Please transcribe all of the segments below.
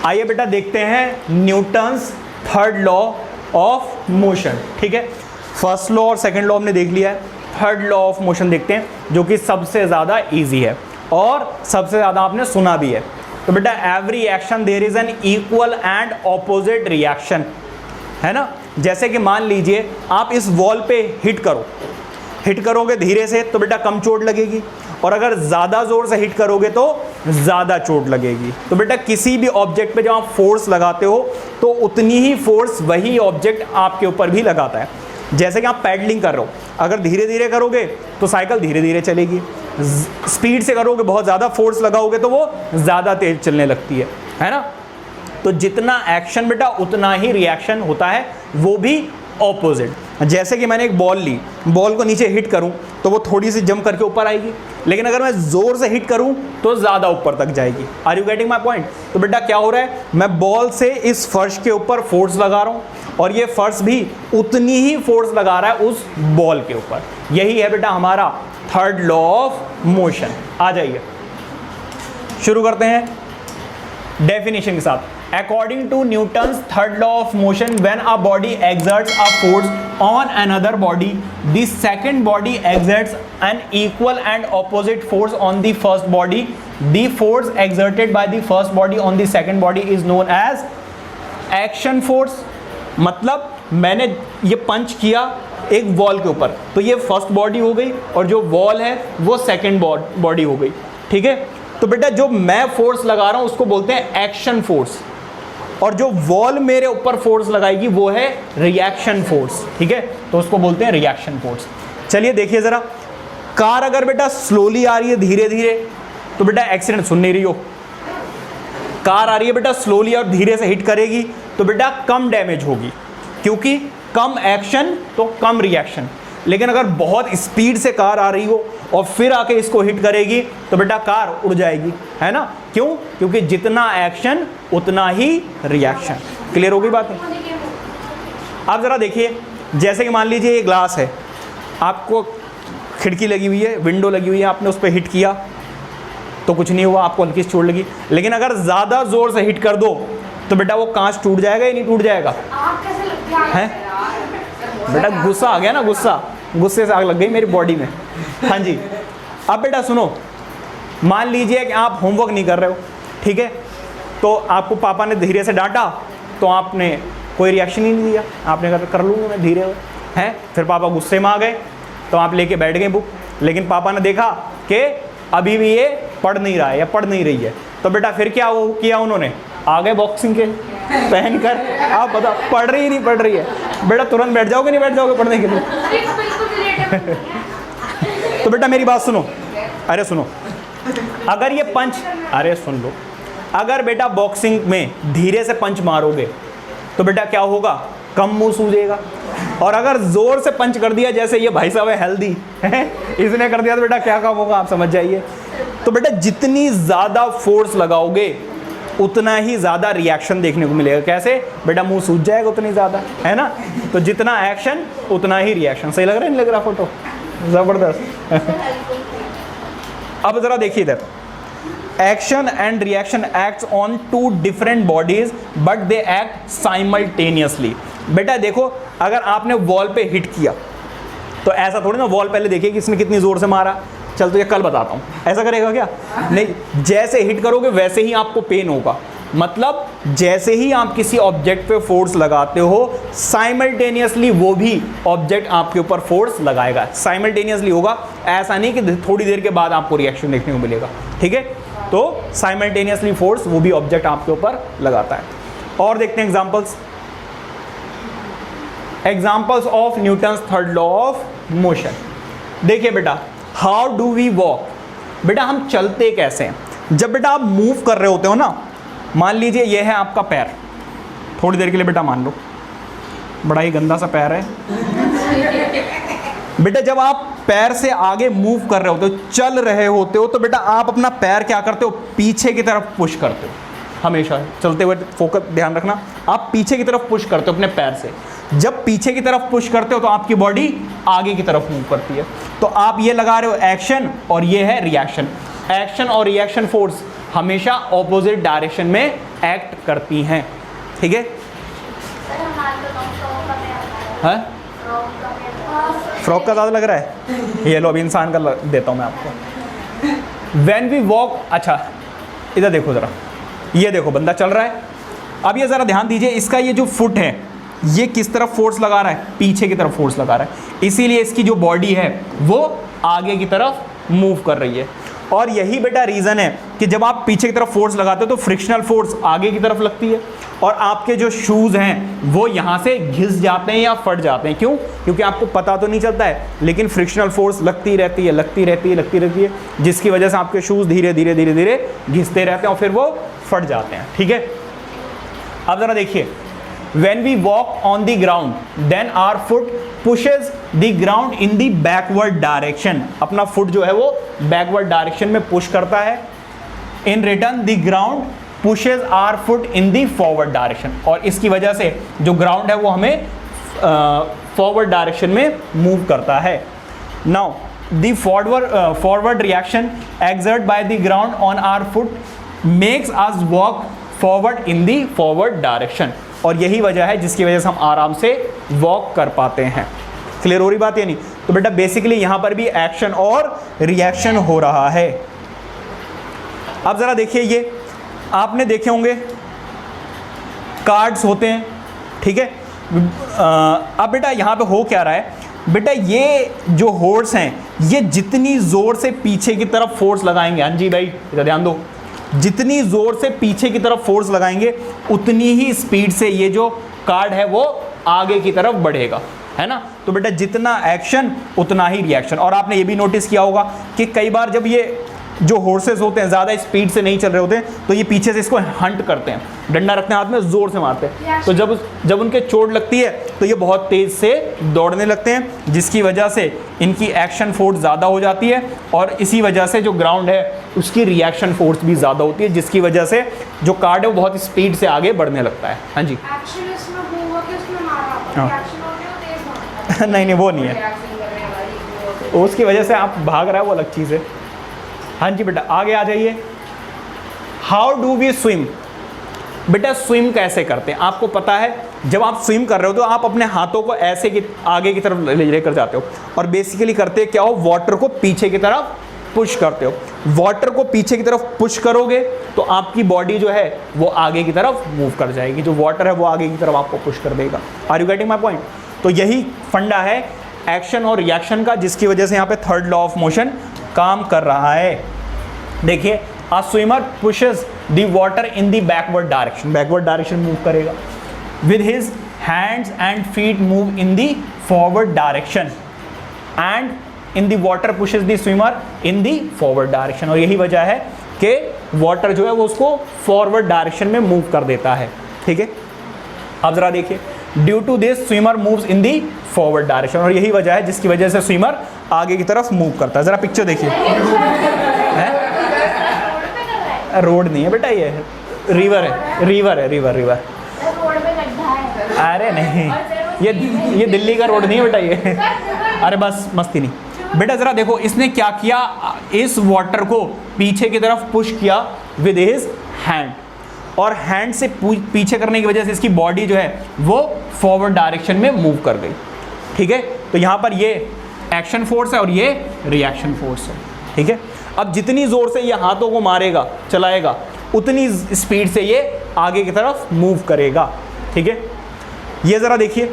आइए बेटा देखते हैं Newton's third law of motion. ठीक है, फर्स्ट लॉ और सेकंड लॉ हमने देख लिया है, थर्ड लॉ ऑफ मोशन देखते हैं जो कि सबसे ज़्यादा इजी है और सबसे ज़्यादा आपने सुना भी है। तो बेटा every action there is an equal and opposite reaction, है ना। जैसे कि मान लीजिए आप इस वॉल पे हिट करोगे धीरे से तो बेटा कम चोट लगेगी, और अगर ज़्यादा ज़ोर से हिट करोगे तो ज़्यादा चोट लगेगी। तो बेटा किसी भी ऑब्जेक्ट पे जब आप फोर्स लगाते हो तो उतनी ही फोर्स वही ऑब्जेक्ट आपके ऊपर भी लगाता है। जैसे कि आप पैडलिंग कर रहे हो, अगर धीरे धीरे करोगे तो साइकिल धीरे धीरे चलेगी, स्पीड से करोगे, बहुत ज़्यादा फोर्स लगाओगे तो वो ज़्यादा तेज चलने लगती है ना। तो जितना एक्शन बेटा उतना ही रिएक्शन होता है, वो भी ऑपोजिट। जैसे कि मैंने एक बॉल ली, बॉल को नीचे हिट करूं तो वो थोड़ी सी जंप करके ऊपर आएगी, लेकिन अगर मैं ज़ोर से हिट करूं तो ज़्यादा ऊपर तक जाएगी। Are you getting my point? तो बेटा क्या हो रहा है, मैं बॉल से इस फर्श के ऊपर फोर्स लगा रहा हूं और ये फर्श भी उतनी ही फोर्स लगा रहा है उस बॉल के ऊपर। यही है बेटा हमारा थर्ड लॉ ऑफ मोशन। आ जाइए शुरू करते हैं डेफिनेशन के साथ। According to Newton's third law of motion, when a body exerts a force on another body, the second body exerts an equal and opposite force on the first body. The force exerted by the first body on the second body is known as action force. मतलब मैंने ये पंच किया एक wall के ऊपर, तो ये first body हो गई और जो वॉल है वो सेकेंड बॉडी हो गई। ठीक है, तो बेटा जो मैं फोर्स लगा रहा हूं उसको बोलते हैं एक्शन फोर्स, और जो वॉल मेरे ऊपर फोर्स लगाएगी वो है रिएक्शन फोर्स। ठीक है, तो उसको बोलते हैं रिएक्शन फोर्स। चलिए देखिए जरा, कार अगर बेटा स्लोली आ रही है धीरे धीरे तो बेटा एक्सीडेंट, सुन नहीं रही हो, कार आ रही है बेटा स्लोली और धीरे से हिट करेगी तो बेटा कम डैमेज होगी, क्योंकि कम एक्शन तो कम रिएक्शन। लेकिन अगर बहुत स्पीड से कार आ रही हो और फिर आके इसको हिट करेगी तो बेटा कार उड़ जाएगी, है ना। क्यों? क्योंकि जितना एक्शन उतना ही रिएक्शन। क्लियर हो गई बात है? आप जरा देखिए, जैसे कि मान लीजिए ये ग्लास है, आपको खिड़की लगी हुई है, विंडो लगी हुई है, आपने उस पर हिट किया तो कुछ नहीं हुआ, आपको हल्की सी चोट लगी। लेकिन अगर ज़्यादा ज़ोर से हिट कर दो तो बेटा वो कांच टूट जाएगा या नहीं टूट जाएगा? है बेटा, गुस्सा आ गया ना, गुस्से से आग लग गई मेरी बॉडी में। हाँ जी, अब बेटा सुनो, मान लीजिए कि आप होमवर्क नहीं कर रहे हो, ठीक है, तो आपको पापा ने धीरे से डांटा तो आपने कोई रिएक्शन ही नहीं दिया, आपने कर लूँगा मैं धीरे हैं, फिर पापा गुस्से में आ गए तो आप लेके बैठ गए बुक, लेकिन पापा ने देखा कि अभी भी ये पढ़ नहीं रहा है या पढ़ नहीं रही है, तो बेटा फिर क्या वो किया उन्होंने, आ गए बॉक्सिंग के पहन कर, आप बता पढ़ रही नहीं पढ़ रही है, बेटा तुरंत बैठ जाओगे नहीं बैठ जाओगे पढ़ने के लिए? तो बेटा मेरी बात सुनो, अरे सुनो, अगर ये पंच, अरे सुन लो, अगर बेटा बॉक्सिंग में धीरे से पंच मारोगे तो बेटा क्या होगा, कम मुंह सूजेगा, और अगर जोर से पंच कर दिया, जैसे ये भाई साहब है हेल्दी है, इसने कर दिया तो बेटा क्या काम होगा आप समझ जाइए। तो बेटा जितनी ज़्यादा फोर्स लगाओगे उतना ही ज़्यादा रिएक्शन देखने को मिलेगा। कैसे? बेटा मुंह सूज जाएगा उतनी ज़्यादा, है ना। तो जितना एक्शन उतना ही रिएक्शन। सही लग रहा है नहीं लग रहा फोटो? ज़बरदस्त। अब ज़रा देखिए इधर, action and reaction acts on two different bodies but they act simultaneously. बेटा देखो, अगर आपने वॉल पे हिट किया तो ऐसा थोड़ी ना, वॉल पहले देखिए कि इसने कितनी ज़ोर से मारा, चल तो ये कल बताता हूँ, ऐसा करेगा क्या? नहीं, जैसे हिट करोगे वैसे ही आपको पेन होगा। मतलब जैसे ही आप किसी ऑब्जेक्ट पे फोर्स लगाते हो साइमल्टेनियसली वो भी ऑब्जेक्ट आपके ऊपर फोर्स लगाएगा, साइमल्टेनियसली होगा, ऐसा नहीं कि थोड़ी देर के बाद आपको रिएक्शन देखने को मिलेगा। ठीक है, तो साइमल्टेनियसली फोर्स वो भी ऑब्जेक्ट आपके ऊपर लगाता है। और देखते हैं examples of Newton's third law of motion. देखिए बेटा, हाउ डू वी वॉक, बेटा हम चलते कैसे हैं। जब बेटा आप मूव कर रहे होते हो ना, मान लीजिए ये है आपका पैर, थोड़ी देर के लिए बेटा मान लो बड़ा ही गंदा सा पैर है, बेटा जब आप पैर से आगे मूव कर रहे होते हो, चल रहे होते हो, तो बेटा आप अपना पैर क्या करते हो, पीछे की तरफ पुश करते हो। हमेशा चलते हुए फोकस ध्यान रखना, आप पीछे की तरफ पुश करते हो अपने पैर से। जब पीछे की तरफ पुश करते हो तो आपकी बॉडी आगे की तरफ मूव करती है। तो आप ये लगा रहे हो एक्शन और ये है रिएक्शन। एक्शन और रिएक्शन फोर्स हमेशा ऑपोजिट डायरेक्शन में एक्ट करती हैं। ठीक है, हाँ फ्रॉक का ज़्यादा लग रहा है, ये लो अभी इंसान का देता हूँ मैं आपको। व्हेन वी वॉक, अच्छा इधर देखो ज़रा, ये देखो बंदा चल रहा है। अब ये ज़रा ध्यान दीजिए, इसका ये जो फुट है ये किस तरफ फोर्स लगा रहा है, पीछे की तरफ फोर्स लगा रहा है, इसीलिए इसकी जो बॉडी है वो आगे की तरफ मूव कर रही है। और यही बेटा रीज़न है कि जब आप पीछे की तरफ फोर्स लगाते हो तो फ्रिक्शनल फोर्स आगे की तरफ लगती है और आपके जो शूज़ हैं वो यहाँ से घिस जाते हैं या फट जाते हैं। क्यों? क्योंकि आपको पता तो नहीं चलता है, लेकिन फ्रिक्शनल फोर्स लगती रहती है, जिसकी वजह से आपके शूज़ धीरे धीरे घिसते रहते हैं और फिर वो फट जाते हैं। ठीक है, अब ज़रा देखिए, when we walk on the ground then our foot pushes the ground in the backward direction, अपना फुट जो है वो बैकवर्ड डायरेक्शन में पुश करता है। in return the ground pushes our foot in the forward direction, और इसकी वजह से जो ग्राउंड है वो हमें फॉरवर्ड डायरेक्शन में मूव करता है। now the forward reaction exerted by the ground on our foot makes us walk forward in the forward direction, और यही वजह है जिसकी वजह से हम आराम से वॉक कर पाते हैं। क्लियर हो रही बात या नहीं? तो बेटा बेसिकली यहां पर भी एक्शन और रिएक्शन हो रहा है। अब जरा देखिए, ये आपने देखे होंगे कार्ड्स होते हैं, ठीक है। अब बेटा यहां पे हो क्या रहा है, बेटा ये जो हॉर्स हैं ये जितनी जोर से पीछे की तरफ फोर्स लगाएंगे, हाँ जी भाई इधर ध्यान दो, जितनी जोर से पीछे की तरफ फोर्स लगाएंगे उतनी ही स्पीड से ये जो कार्ड है वो आगे की तरफ बढ़ेगा, है ना। तो बेटा जितना एक्शन उतना ही रिएक्शन। और आपने ये भी नोटिस किया होगा कि कई बार जब ये जो हॉर्सेस होते हैं ज़्यादा स्पीड से नहीं चल रहे होते हैं तो ये पीछे से इसको हंट करते हैं, डंडा रखते हैं हाथ में, ज़ोर से मारते हैं। तो जब उनके चोट लगती है तो ये बहुत तेज़ से दौड़ने लगते हैं, जिसकी वजह से इनकी एक्शन फोर्स ज़्यादा हो जाती है और इसी वजह से जो ग्राउंड है उसकी रिएक्शन फोर्स भी ज़्यादा होती है, जिसकी वजह से जो कार्ड है वो बहुत स्पीड से आगे बढ़ने लगता है। हाँ जी, नहीं वो नहीं है, उसकी वजह से आप भाग रहा है वो अलग चीज़ है। हाँ जी बेटा आगे आ जाइए। हाउ डू वी स्विम, बेटा स्विम कैसे करते हैं आपको पता है। जब आप स्विम कर रहे हो तो आप अपने हाथों को ऐसे की आगे की तरफ लेकर जाते हो और बेसिकली करते क्या हो, वाटर को पीछे की तरफ पुश करते हो। वाटर को पीछे की तरफ पुश करोगे तो आपकी बॉडी जो है वो आगे की तरफ मूव कर जाएगी, जो वाटर है वो आगे की तरफ आपको पुश कर देगा। Are you getting my point? तो यही फंडा है एक्शन और रिएक्शन का, जिसकी वजह से यहाँ पे थर्ड लॉ ऑफ मोशन काम कर रहा है। देखिए, a swimmer pushes the water in the backward direction move करेगा, with his hands and feet move in the forward direction and in the water pushes the swimmer in the forward direction. और यही वजह है कि water जो है वो उसको फॉरवर्ड डायरेक्शन में मूव कर देता है। ठीक है, अब जरा देखिए, due to this swimmer moves in the forward direction, और यही वजह है जिसकी वजह से स्विमर आगे की तरफ मूव करता है। जरा पिक्चर देखिए, रोड नहीं है बेटा, ये रिवर है, रिवर। अरे नहीं, ये दिल्ली का रोड नहीं है बेटा ये। अरे बस मस्ती नहीं बेटा। जरा देखो इसने क्या किया, इस वाटर को पीछे की तरफ पुश किया विद हिज हैंड, और हैंड से पीछे करने की वजह से इसकी बॉडी जो है वो फॉरवर्ड डायरेक्शन में मूव कर गई। ठीक है, तो यहाँ पर ये एक्शन फोर्स है और ये रिएक्शन फोर्स है। ठीक है, अब जितनी ज़ोर से ये हाथों को मारेगा चलाएगा उतनी स्पीड से ये आगे की तरफ मूव करेगा। ठीक है, ये ज़रा देखिए,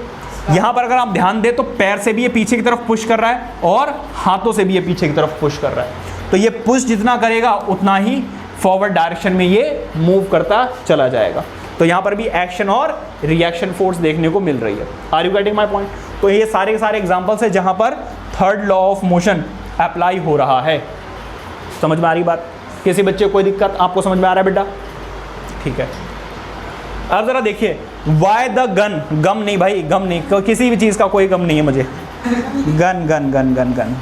यहाँ पर अगर आप ध्यान दें तो पैर से भी ये पीछे की तरफ पुश कर रहा है और हाथों से भी ये पीछे की तरफ पुश कर रहा है। तो ये पुश जितना करेगा उतना ही फॉरवर्ड डायरेक्शन में ये मूव करता चला जाएगा। तो यहाँ पर भी एक्शन और रिएक्शन फोर्स देखने को मिल रही है। Are you getting my point? तो ये सारे के सारे एग्जांपल्स है जहाँ पर third law of motion apply हो रहा है। समझ में आ रही बात? किसी बच्चे को कोई दिक्कत? आपको समझ में आ रहा है बेटा? ठीक है, अब जरा देखिए, वाई द गन, गम नहीं भाई, गम नहीं, किसी भी चीज़ का कोई गम नहीं है मुझे। Gun gun gun gun gun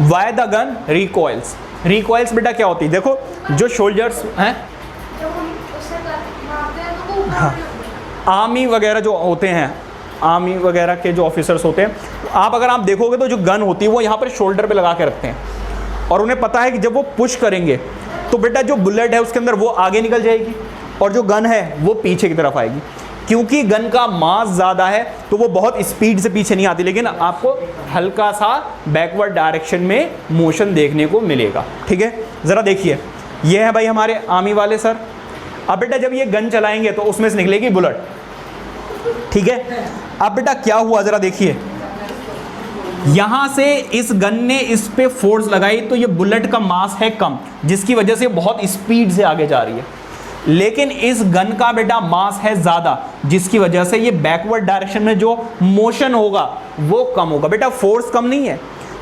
why the gun recoils. Recoils बेटा क्या होती है? देखो जो सोल्जर्स हैं, हाँ, आर्मी वगैरह जो होते हैं, आर्मी वगैरह के जो ऑफिसर्स होते हैं, अगर आप देखोगे तो जो गन होती है वो यहाँ पर शोल्डर पे लगा के रखते हैं और उन्हें पता है कि जब वो पुश करेंगे तो बेटा जो बुलेट है उसके अंदर वो आगे निकल जाएगी और जो गन है वो पीछे की तरफ आएगी। क्योंकि गन का मास ज़्यादा है तो वो बहुत स्पीड से पीछे नहीं आती, लेकिन आपको हल्का सा बैकवर्ड डायरेक्शन में मोशन देखने को मिलेगा। ठीक है, ज़रा देखिए, ये है भाई हमारे आर्मी वाले सर। अब बेटा जब ये गन चलाएंगे तो उसमें से निकलेगी बुलेट। ठीक है, अब बेटा क्या हुआ ज़रा देखिए, यहां से इस गन ने इस पे फोर्स लगाई तो ये बुलेट का मास है कम, जिसकी वजह से बहुत स्पीड से आगे जा रही है। लेकिन इस गन का बेटा मास है ज़्यादा, जिसकी वजह से ये बैकवर्ड डायरेक्शन में जो मोशन होगा वो कम होगा। बेटा फोर्स कम नहीं है,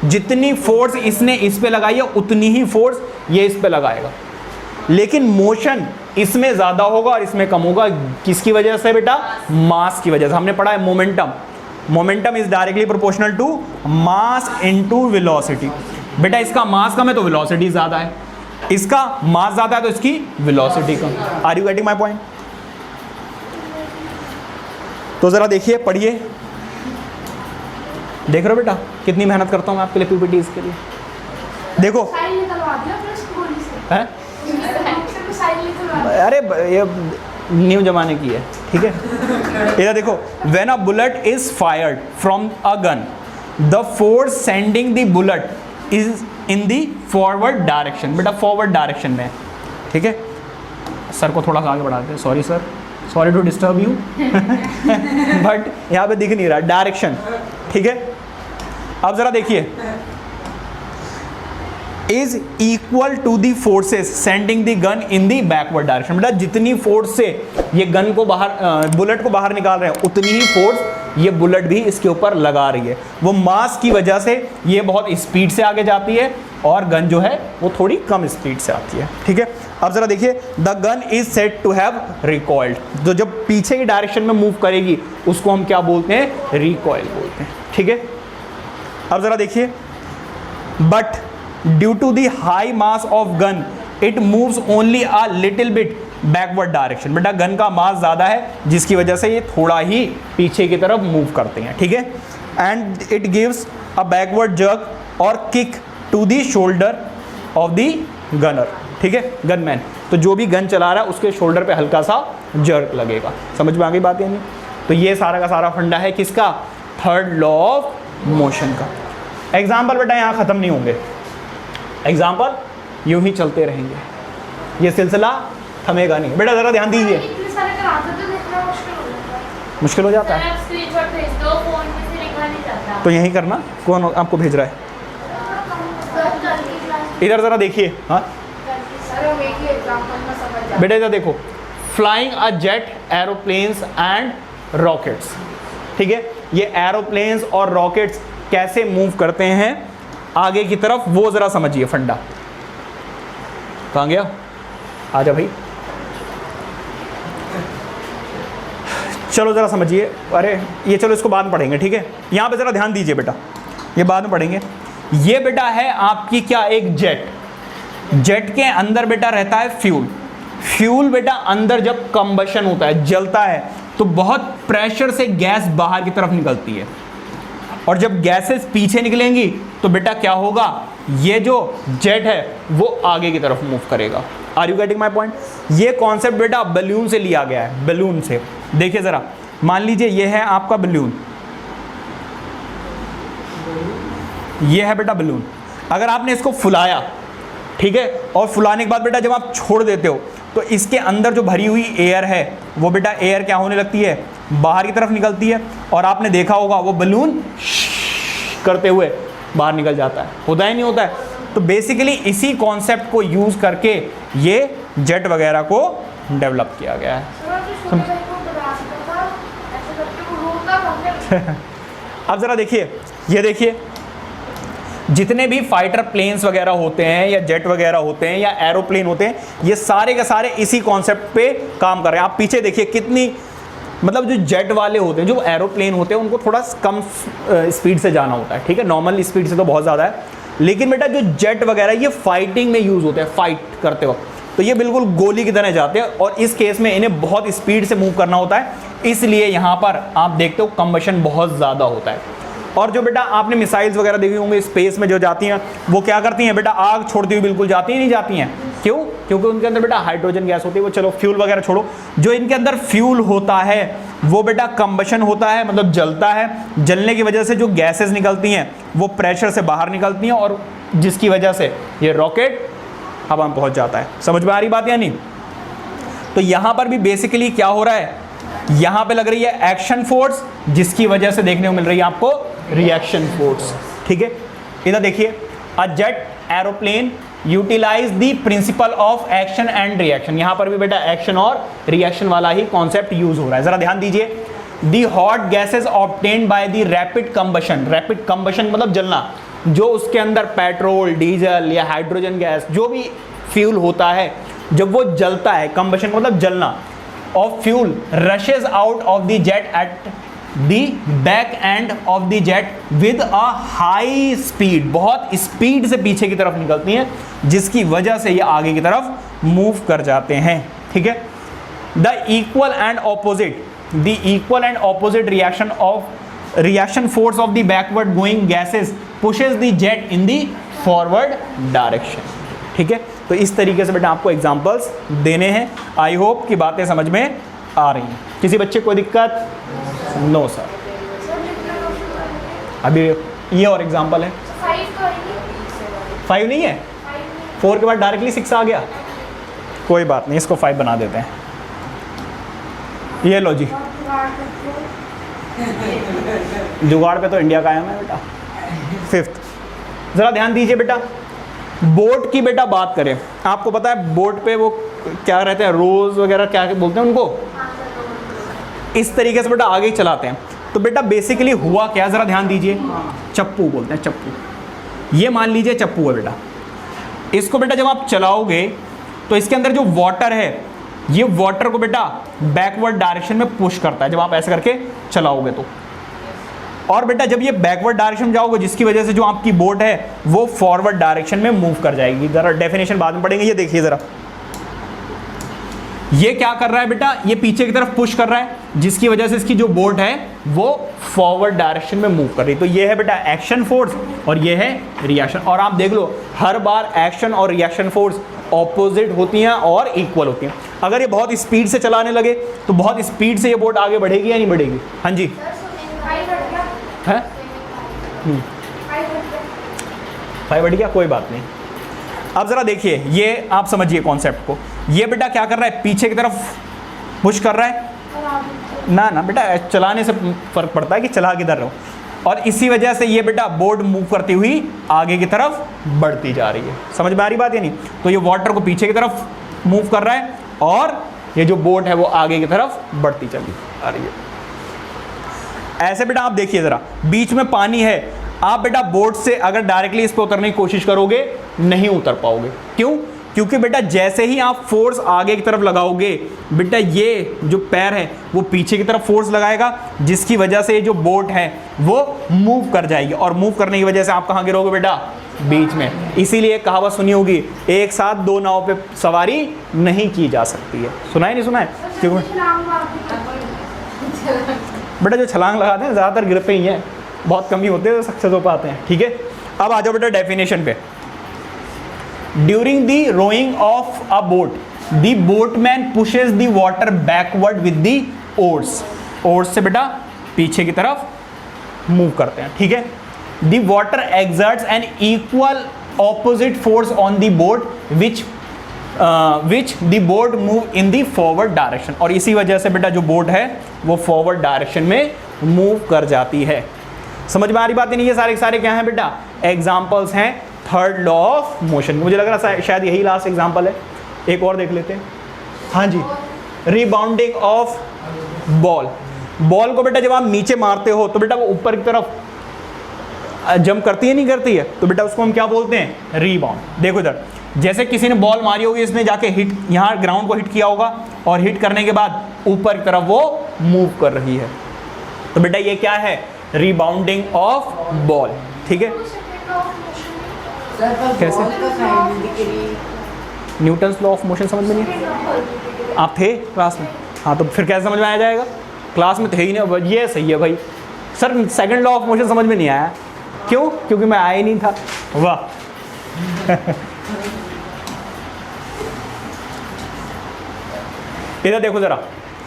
जितनी फोर्स इसने इस पे लगाई है उतनी ही फोर्स ये इस पे लगाएगा, लेकिन मोशन इसमें ज़्यादा होगा और इसमें कम होगा। किसकी वजह से बेटा? मास की वजह से। हमने पढ़ा है momentum, momentum is directly proportional to mass into velocity. बेटा इसका मास कम है तो वेलोसिटी ज़्यादा है, इसका मास ज़्यादा है तो इसकी वेलोसिटी कम। Are you getting my point? तो ज़रा देखिए, पढ़िए, देख रहे हो बेटा कितनी मेहनत करता हूँ मैं आपके लिए पीपीटी के लिए। देखो है, अरे ये न्यू जमाने की है। ठीक है, इधर देखो, when a bullet is fired from a gun the force sending the bullet is in the forward direction. बेटा फॉरवर्ड डायरेक्शन में, ठीक है। सर को थोड़ा सा आगे बढ़ाते हैं, sorry sir, sorry to disturb you but यहाँ पे दिख नहीं रहा डायरेक्शन। ठीक है, अब जरा देखिए, is equal to the forces sending the gun in the backward direction. बेटा जितनी फोर्स से ये गन को बाहर बुलेट को बाहर निकाल रहे हैं उतनी ही फोर्स ये बुलेट भी इसके ऊपर लगा रही है। वो मास की वजह से ये बहुत स्पीड से आगे जाती है और गन जो है वो थोड़ी कम स्पीड से आती है। ठीक है, अब जरा देखिए, the gun is said to have recoiled. तो जब पीछे की डायरेक्शन में मूव करेगी उसको हम क्या बोलते हैं? रिकॉइल बोलते हैं। ठीक है, अब जरा देखिए, but due to the high mass of gun it moves only a little bit backward direction. बेटा गन का मास ज़्यादा है जिसकी वजह से ये थोड़ा ही पीछे की तरफ मूव करते हैं। ठीक है, and it gives a backward jerk और kick to the shoulder of the gunner. ठीक है, गनमैन, तो जो भी गन चला रहा है उसके शोल्डर पे हल्का सा जर्क लगेगा। समझ में आ गई बात? यानी तो ये सारा का सारा फंडा है किसका? थर्ड लॉ ऑफ मोशन का। एग्जाम्पल बेटा यहाँ ख़त्म नहीं होंगे, एग्जाम्पल यूं ही चलते रहेंगे, ये सिलसिला थमेगा नहीं। बेटा ज़रा ध्यान दीजिए, मुश्किल हो जाता है तो यही करना। कौन आपको भेज रहा है? इधर ज़रा देखिए। हाँ बेटा इधर देखो, flying a jet, aeroplanes and rockets. ठीक है, ये एरोप्लेन्स और रॉकेट्स कैसे मूव करते हैं आगे की तरफ वो ज़रा समझिए फंडा। कहाँ गया? आजा भाई, चलो ज़रा समझिए। अरे ये चलो इसको बाद में पढ़ेंगे। ठीक है, यहाँ पे ज़रा ध्यान दीजिए बेटा, ये बाद में पढ़ेंगे। ये बेटा है आपकी क्या? एक जेट। जेट के अंदर बेटा रहता है फ्यूल। फ्यूल बेटा अंदर जब कंबशन होता है, जलता है, तो बहुत प्रेशर से गैस बाहर की तरफ निकलती है और जब गैसेस पीछे निकलेंगी तो बेटा क्या होगा? ये जो जेट है वो आगे की तरफ मूव करेगा। Are you getting my point? ये कॉन्सेप्ट बेटा बलून से लिया गया है, बलून से। देखिए ज़रा, मान लीजिए ये है आपका बलून, ये है बेटा बलून। अगर आपने इसको फुलाया, ठीक है, और फुलाने के बाद बेटा जब आप छोड़ देते हो तो इसके अंदर जो भरी हुई एयर है वो बेटा एयर क्या होने लगती है? बाहर की तरफ निकलती है और आपने देखा होगा वो बलून करते हुए बाहर निकल जाता है। होता है नहीं होता है? तो बेसिकली इसी कॉन्सेप्ट को यूज़ करके ये जेट वगैरह को डेवलप किया गया है। अब ज़रा देखिए, ये देखिए, जितने भी फाइटर प्लेन्स वगैरह होते हैं या जेट वगैरह होते हैं या एरोप्लेन होते हैं, ये सारे के सारे इसी कॉन्सेप्ट पे काम कर रहे हैं। आप पीछे देखिए कितनी, मतलब जो जेट वाले होते हैं, जो एरोप्लेन होते हैं, उनको थोड़ा कम स्पीड से जाना होता है। ठीक है, नॉर्मल स्पीड से तो बहुत ज़्यादा है, लेकिन बेटा जो जेट वगैरह ये फाइटिंग में यूज़ होते हैं, फाइट करते वक्त, तो ये बिल्कुल गोली की तरह जाते हैं और इस केस में इन्हें बहुत स्पीड से मूव करना होता है, इसलिए यहाँ पर आप देखते हो कंबशन बहुत ज़्यादा होता है। और जो बेटा आपने मिसाइल्स वगैरह देखी होंगे स्पेस में जो जाती हैं, वो क्या करती हैं बेटा? आग छोड़ती हुई बिल्कुल जाती हैं, नहीं जाती हैं? क्यों? क्योंकि उनके अंदर बेटा हाइड्रोजन गैस होती है। वो चलो फ्यूल वगैरह छोड़ो, जो इनके अंदर फ्यूल होता है वो बेटा कंबशन होता है, मतलब जलता है। जलने की वजह से जो गैसेस निकलती हैं वो प्रेशर से बाहर निकलती हैं, और जिसकी वजह से ये रॉकेट हवा में पहुंच जाता है। समझ में आ रही बात या नहीं? तो यहां पर भी बेसिकली क्या हो रहा है, यहां पे लग रही है एक्शन फोर्स, जिसकी वजह से देखने को मिल रही है आपको रिएक्शन फोर्स। ठीक है, इधर देखिए, a jet aeroplane utilize the principle of action and reaction. यहां पर भी बेटा एक्शन और रिएक्शन वाला ही कॉन्सेप्ट यूज हो रहा है। जरा ध्यान दीजिए, the hot gases obtained by the rapid combustion. Rapid combustion मतलब जलना, जो उसके अंदर पेट्रोल, डीजल या हाइड्रोजन गैस जो भी फ्यूल होता है, जब वो जलता है, कंबशन मतलब जलना, of fuel rushes out of the jet at the back end of the jet with a high speed. बहुत स्पीड से पीछे की तरफ निकलती हैं, जिसकी वजह से ये आगे की तरफ मूव कर जाते हैं। ठीक है, the equal and opposite reaction force of the backward going gases pushes the jet in the forward direction. ठीक है, तो इस तरीके से बेटा आपको एग्जांपल्स देने हैं। आई होप कि बातें समझ में आ रही हैं। किसी बच्चे को दिक्कत? No sir. अभी ये और एग्जांपल है। 5 नहीं है, 4 के बाद डायरेक्टली 6 आ गया, कोई बात नहीं, इसको 5 बना देते हैं। ये लो जी, जुगाड़ पे तो इंडिया कायम है बेटा। 5th, जरा ध्यान दीजिए बेटा, बोट की बेटा बात करें, आपको पता है बोट पे वो क्या रहते हैं, रोज वगैरह क्या बोलते हैं उनको, इस तरीके से बेटा आगे ही चलाते हैं। तो बेटा बेसिकली हुआ क्या, जरा ध्यान दीजिए, चप्पू बोलते हैं, चप्पू। ये मान लीजिए चप्पू है बेटा, इसको बेटा जब आप चलाओगे तो इसके अंदर जो वाटर है, ये वाटर को बेटा बैकवर्ड डायरेक्शन में पुश करता है जब आप ऐसे करके चलाओगे तो। और बेटा जब ये बैकवर्ड डायरेक्शन में जाओगे, जिसकी वजह से जो आपकी बोट है वो फॉरवर्ड डायरेक्शन में मूव कर जाएगी। जरा डेफिनेशन बाद में पढ़ेंगे। ये देखिए जरा, ये क्या कर रहा है बेटा, ये पीछे की तरफ पुश कर रहा है, जिसकी वजह से इसकी जो बोट है वो फॉरवर्ड डायरेक्शन में मूव कर रही है। तो ये है बेटा एक्शन फोर्स और ये है रिएक्शन। और आप देख लो, हर बार एक्शन और रिएक्शन फोर्स ऑपोजिट होती हैं और इक्वल होती हैं। अगर ये बहुत स्पीड से चलाने लगे तो बहुत स्पीड से ये बोट आगे बढ़ेगी या नहीं बढ़ेगी? हाँ जी, है 5 बढ़ गया, कोई बात नहीं। अब जरा देखिए, ये आप समझिए कॉन्सेप्ट को। ये बेटा क्या कर रहा है, पीछे की तरफ पुश कर रहा है ना, ना बेटा चलाने से फर्क पड़ता है कि चला किधर रहो, और इसी वजह से ये बेटा बोट मूव करती हुई आगे की तरफ बढ़ती जा रही है। समझ में आ रही बात या नहीं? तो ये वाटर को पीछे की तरफ मूव कर रहा है और ये जो बोट है वो आगे की तरफ बढ़ती चली आ रही है। ऐसे बेटा आप देखिए जरा, बीच में पानी है, आप बेटा बोट से अगर डायरेक्टली इस पर उतरने की कोशिश करोगे नहीं उतर पाओगे। क्यों? क्योंकि बेटा जैसे ही आप फोर्स आगे की तरफ लगाओगे, बेटा ये जो पैर है वो पीछे की तरफ फोर्स लगाएगा, जिसकी वजह से ये जो बोट है वो मूव कर जाएगी, और मूव करने की वजह से आप कहाँ गिरोगे बेटा? बीच में। इसीलिए कहावत सुनी होगी, एक साथ 2 नाव पे सवारी नहीं की जा सकती है। सुना है नहीं सुना है? क्योंकि बेटा जो छलांग लगाते हैं ज़्यादातर गिरते ही हैं, बहुत कम ही होते हैं सक्सेस हो पाते हैं। ठीक है, अब आ जाओ बेटा डेफिनेशन पे। During the rowing of a boat, the boatman pushes the water backward with the oars. Oars से बेटा पीछे की तरफ मूव करते हैं। ठीक है, the water exerts an equal opposite force on the boat which the boat move in the forward direction. और इसी वजह से बेटा जो बोट है वो फॉरवर्ड डायरेक्शन में मूव कर जाती है। समझ में आ रही बात नहीं? ये सारे क्या हैं बेटा? एग्जाम्पल्स हैं थर्ड लॉ ऑफ मोशन। मुझे लग रहा है शायद यही लास्ट एग्जाम्पल है, एक और देख लेते हैं। हाँ जी, रिबाउंडिंग ऑफ बॉल। बॉल को बेटा जब आप नीचे मारते हो तो बेटा वो ऊपर की तरफ जंप करती है नहीं करती है, तो बेटा उसको हम क्या बोलते हैं? रीबाउंड। देखो इधर, जैसे किसी ने बॉल मारी होगी, इसने जाके हिट यहाँ ग्राउंड को हिट किया होगा, और हिट करने के बाद ऊपर की तरफ वो मूव कर रही है, तो बेटा ये क्या है? Rebounding of ball. ठीक है, कैसे? न्यूटन्स लॉ ऑफ मोशन समझ में नहीं? आप थे क्लास में? हाँ, तो फिर कैसे समझ में आ जाएगा? क्लास में थे ही नहीं। ये सही है भाई sir, second law of motion समझ में नहीं आया। क्यों? क्योंकि मैं आया ही नहीं था। वाह इधर देखो जरा,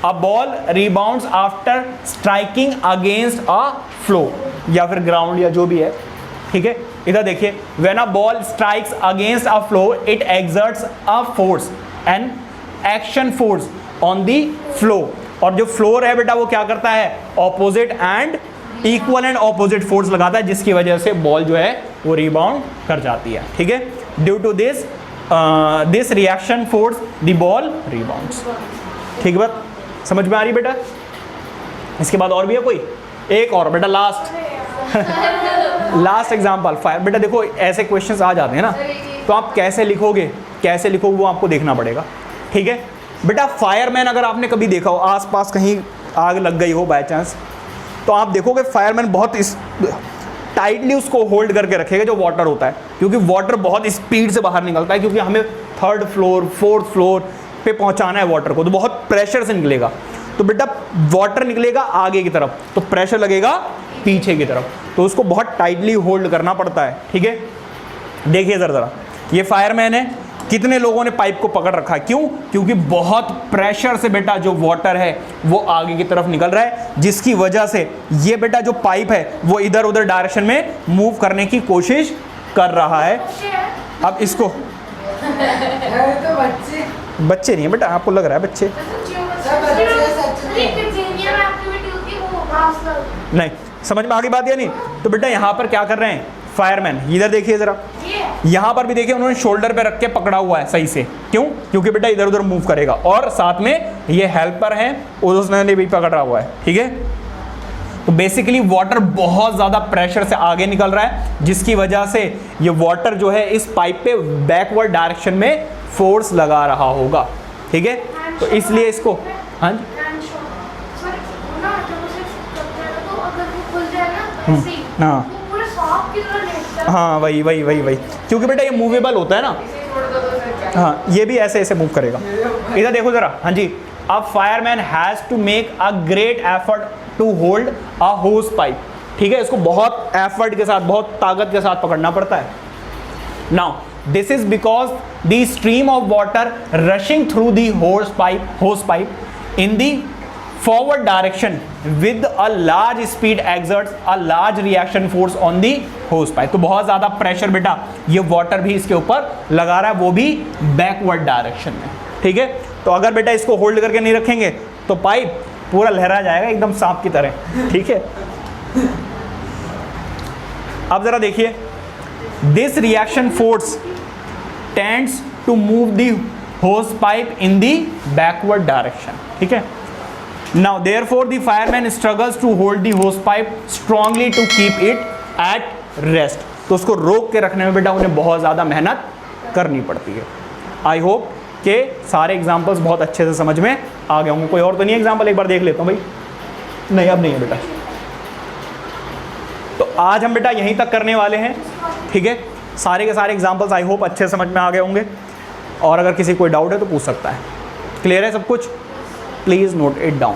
a ball rebounds after striking against a flow, या फिर ग्राउंड या जो भी है, ठीक है। इधर देखिए, when a ball strikes against a flow it exerts a force and action force on the flow, और जो फ्लोर है बेटा वो क्या करता है, opposite and equal and opposite force लगाता है, जिसकी वजह से बॉल जो है वो रिबाउंड कर जाती है, ठीक है। Due to this this reaction force the ball rebounds, ठीक है बात समझ में आ रही बेटा। इसके बाद और भी है कोई, एक और बेटा लास्ट एग्जाम्पल फायर। बेटा देखो ऐसे क्वेश्चंस आ जाते हैं ना, तो आप कैसे लिखोगे वो आपको देखना पड़ेगा, ठीक है बेटा। फायरमैन अगर आपने कभी देखा हो, आसपास कहीं आग लग गई हो बाय चांस, तो आप देखोगे फायरमैन बहुत टाइटली उसको होल्ड करके रखेगा जो वाटर होता है, क्योंकि वाटर बहुत स्पीड से बाहर निकलता है, क्योंकि हमें 3rd फ्लोर 4th फ्लोर पे पहुंचाना है वाटर को, तो बहुत प्रेशर से निकलेगा। तो बेटा वाटर निकलेगा आगे की तरफ, तो प्रेशर लगेगा पीछे की तरफ, तो उसको बहुत टाइटली होल्ड करना पड़ता है, ठीक है। देखिए जरा ये फायरमैन है, कितने लोगों ने पाइप को पकड़ रखा है, क्यों, क्योंकि बहुत प्रेशर से बेटा जो वाटर है वो आगे की तरफ निकल रहा है, जिसकी वजह से ये बेटा जो पाइप है वो इधर उधर डायरेक्शन में मूव करने की कोशिश कर रहा है। अब इसको बच्चे नहीं है बेटा, आपको लग रहा है बच्चे नहीं, समझ में आ गई बात या नहीं। तो बेटा यहाँ पर क्या कर रहे हैं फायरमैन, इधर देखिए जरा, यहाँ पर भी देखिए उन्होंने शोल्डर पे रख के पकड़ा हुआ है सही से, क्यों, क्योंकि बेटा इधर उधर मूव करेगा, और साथ में ये हेल्पर है उसने भी पकड़ा हुआ है, ठीक है। तो बेसिकली वाटर बहुत ज़्यादा प्रेशर से आगे निकल रहा है, जिसकी वजह से ये वाटर जो है इस पाइप पे बैकवर्ड डायरेक्शन में फोर्स लगा रहा होगा, ठीक है। तो इसलिए इसको हाँ हाँ वही क्योंकि बेटा ये मूवेबल होता है ना, हाँ ये भी ऐसे ऐसे मूव करेगा। इधर देखो जरा, हाँ जी, a fireman has to make a great effort to hold a hose pipe, ठीक है, इसको बहुत एफर्ट के साथ, बहुत ताकत के साथ पकड़ना पड़ता है। Now this is because the stream of water rushing through the hose pipe in the forward direction with a large speed exerts a large reaction force on the hose pipe। तो बहुत ज़्यादा प्रेशर बेटा ये water भी इसके ऊपर लगा रहा है, वो भी बैकवर्ड डायरेक्शन में, ठीक है। तो अगर बेटा इसको होल्ड करके नहीं रखेंगे तो पाइप पूरा लहरा जाएगा एकदम सांप की तरह, ठीक है। अब जरा देखिए, this reaction force tends to move the hose pipe in the backward direction, ठीक है। Now therefore the fireman struggles to hold the hose pipe strongly to keep it at rest। तो उसको रोक के रखने में बेटा उन्हें बहुत ज़्यादा मेहनत करनी पड़ती है। आई होप के सारे एग्जाम्पल्स बहुत अच्छे से समझ में आ गए होंगे। कोई और तो नहीं एग्जाम्पल, एक बार देख लेता हूँ भाई। नहीं अब नहीं है बेटा। तो आज हम बेटा यहीं तक करने वाले हैं, ठीक है। सारे के सारे एग्जाम्पल्स आई होप अच्छे समझ में आ गए होंगे, और अगर किसी कोई डाउट है तो पूछ सकता है। क्लियर है सब कुछ? Please note it down.